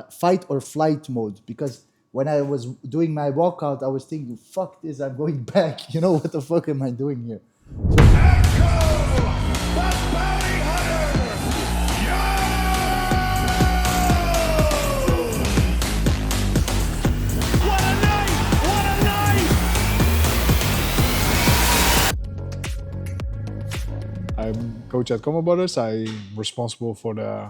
fight or flight mode, because when I was doing my walkout, I was thinking, fuck this, I'm going back. You know, what the fuck am I doing here? I'm coach at Como Brothers. I'm responsible for the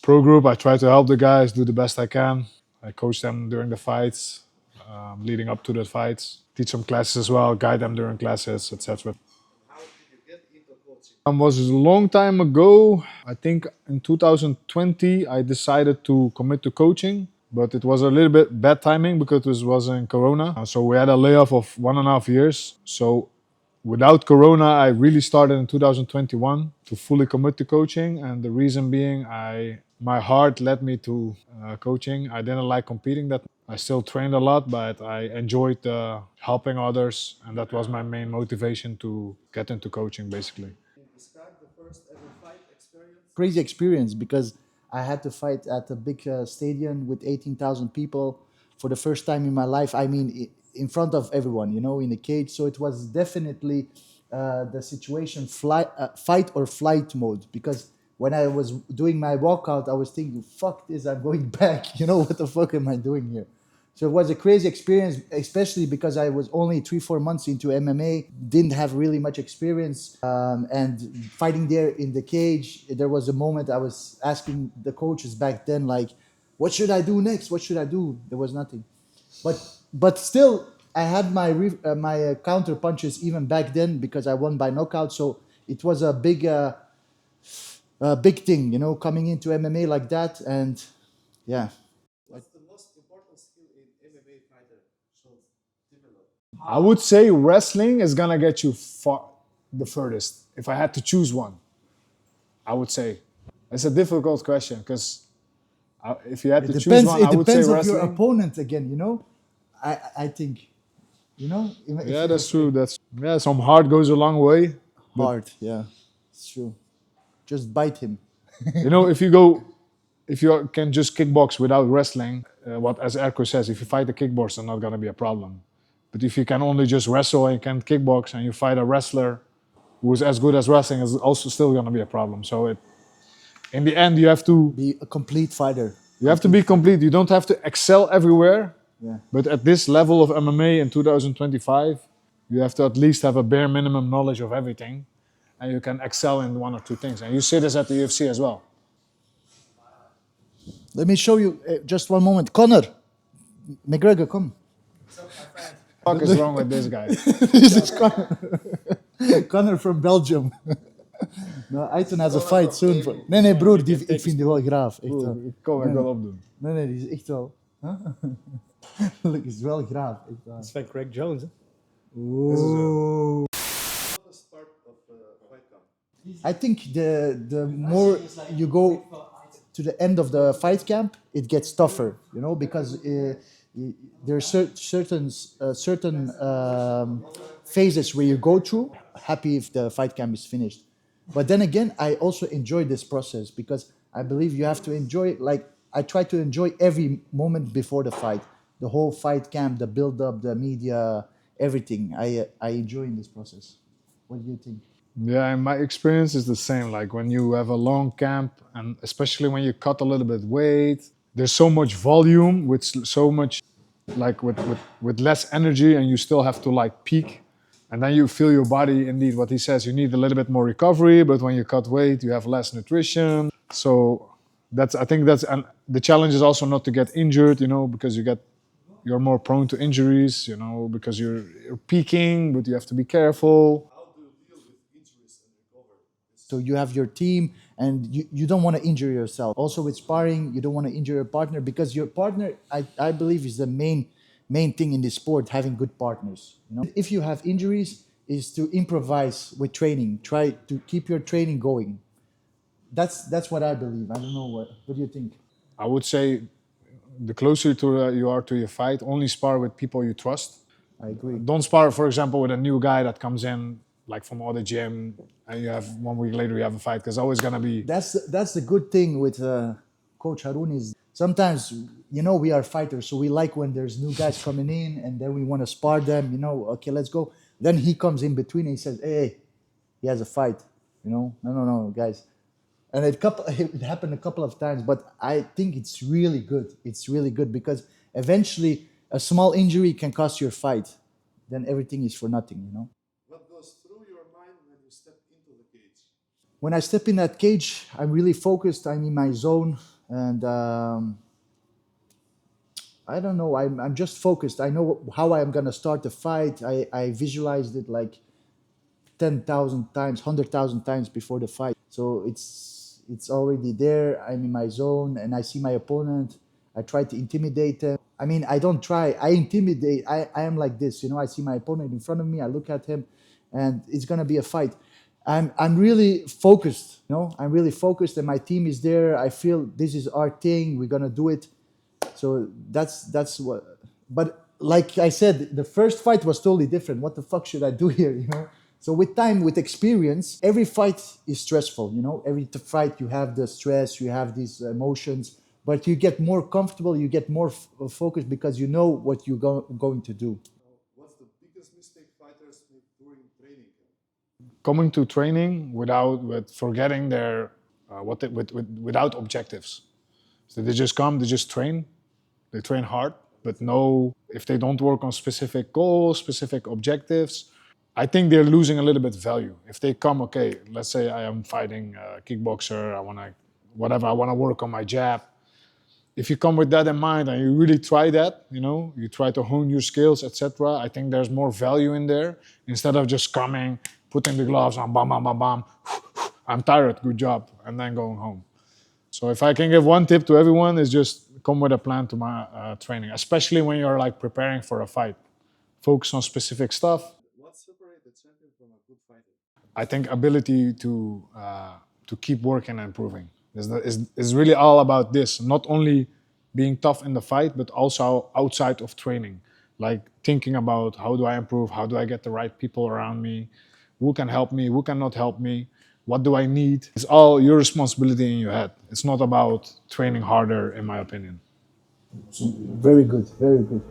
pro group. I try to help the guys do the best I can. I coach them during the fights, leading up to the fights. Teach them classes as well, guide them during classes, etc. Was a long time ago. I think in 2020 I decided to commit to coaching, but it was a little bit bad timing because it was in Corona. So we had a layoff of 1.5 years. So without Corona, I really started in 2021 to fully commit to coaching, and the reason being, my heart led me to coaching. I didn't like competing that. I still trained a lot, but I enjoyed helping others, and that was my main motivation to get into coaching, basically. Crazy experience, because I had to fight at a big stadium with 18,000 people for the first time in my life. I mean, in front of everyone, you know, in a cage. So it was definitely the situation fight or flight mode, because when I was doing my walkout, I was thinking, fuck this, I'm going back. You know, what the fuck am I doing here? So it was a crazy experience, especially because I was only 3-4 months into MMA, didn't have really much experience, and fighting there in the cage. There was a moment I was asking the coaches back then, like, "What should I do next? What should I do?" There was nothing, but still, I had my counter punches even back then, because I won by knockout. So it was a big thing, you know, coming into MMA like that, and yeah. I would say wrestling is gonna get you far the furthest. If I had to choose one, I would say it's a difficult question because if you had It to choose depends. one, It I would say depends of your wrestling. opponent again. You know, I think, you know, Yeah, that's true. That's yeah. Some heart goes a long way, but hard. Yeah, it's true. Just bite him. if you can just kickbox without wrestling, what as Erko says, if you fight a kickboxer, not gonna be a problem. But if you can only just wrestle and you can't kickbox, and you fight a wrestler who is as good as wrestling, is also still gonna be a problem. So in the end, Be a complete fighter. you have to be complete. You don't have to excel everywhere, Yeah. but at this level of MMA in 2025, you have to at least have a bare minimum knowledge of everything, and you can excel in one or two things. And you see this at the UFC as well. Let me show you just one moment. Connor McGregor, come. What the fuck is wrong with this guy? This is Connor. Connor from Belgium. Nou, Aiton has a fight soon. Nee, nee, broer, ik vind die wel graaf. Echt wel. Ik kom wel opdoen. Nee, nee, die is echt wel. Huh? is wel graaf. Echt waar. Dat is van Craig Jones, hè? Oeh. I think the more you go to the end of the fight camp, it gets tougher, you know, because there are certain phases where you go through. Happy if the fight camp is finished, but then again, I also enjoy this process, because I believe you have to enjoy. Like, I try to enjoy every moment before the fight, the whole fight camp, the build up, the media, everything. I enjoy in this process. What do you think? Yeah, and my experience is the same. Like when you have a long camp, and especially when you cut a little bit weight, there's so much volume with so much, like with less energy, and you still have to like peak. And then you feel your body, indeed, what he says, you need a little bit more recovery, but when you cut weight, you have less nutrition. So I think and the challenge is also not to get injured, you know, because you're more prone to injuries, you know, because you're peaking, but you have to be careful. So you have your team, and you don't want to injure yourself. Also with sparring, you don't want to injure your partner, because your partner, I believe, is the main thing in this sport, having good partners. You know, if you have injuries, is to improvise with training. Try to keep your training going. That's what I believe. I don't know what do you think? I would say the closer you are to your fight, only spar with people you trust. I agree. Don't spar, for example, with a new guy that comes in like from other gym, and you have 1 week later you have a fight, because always gonna be. That's the good thing with Coach Harun, is Sometimes, we are fighters, so we like when there's new guys coming in, and then we want to spar them. Okay, let's go. Then he comes in between and he says, "Hey, he has a fight." No, no, no, guys. And it happened a couple of times, but I think it's really good. It's really good because eventually a small injury can cost your fight. Then everything is for nothing. What goes through your mind when you step into the cage? When I step in that cage, I'm really focused. I'm in my zone, and I don't know. I'm just focused. I know how I'm gonna start the fight. I visualized it like 10,000 times, 100,000 times before the fight. So it's already there. I'm in my zone, and I see my opponent. I try to intimidate them. I mean, I don't try. I intimidate. I am like this. I see my opponent in front of me. I look at him, and it's gonna be a fight. I'm really focused. I'm really focused, and my team is there. I feel this is our thing. We're gonna do it. So that's what. But like I said, the first fight was totally different. What the fuck should I do here? So with time, with experience, every fight is stressful. Every fight you have the stress, you have these emotions, but you get more comfortable. You get more focused because you know what you're going to do. What's the biggest mistake fighters make during training? Coming to training with forgetting their without objectives. So they just come, they just train, they train hard, but no, if they don't work on specific goals, specific objectives, I think they're losing a little bit value. If they come, okay, let's say I am fighting a kickboxer, I want to, whatever, I want to work on my jab. If you come with that in mind and you really try that, you try to hone your skills, etc. I think there's more value in there instead of just coming, putting the gloves on, bam, bam, bam, bam. I'm tired, good job, and then going home. So if I can give one tip to everyone is just come with a plan to my training, especially when you're like preparing for a fight. Focus on specific stuff. What separates the champion from a good fighter? I think ability to keep working and improving is really all about this. Not only being tough in the fight, but also outside of training, like thinking about how do I improve, how do I get the right people around me, who can help me, who cannot help me, what do I need. It's all your responsibility in your head. It's not about training harder, in my opinion. Very good, very good.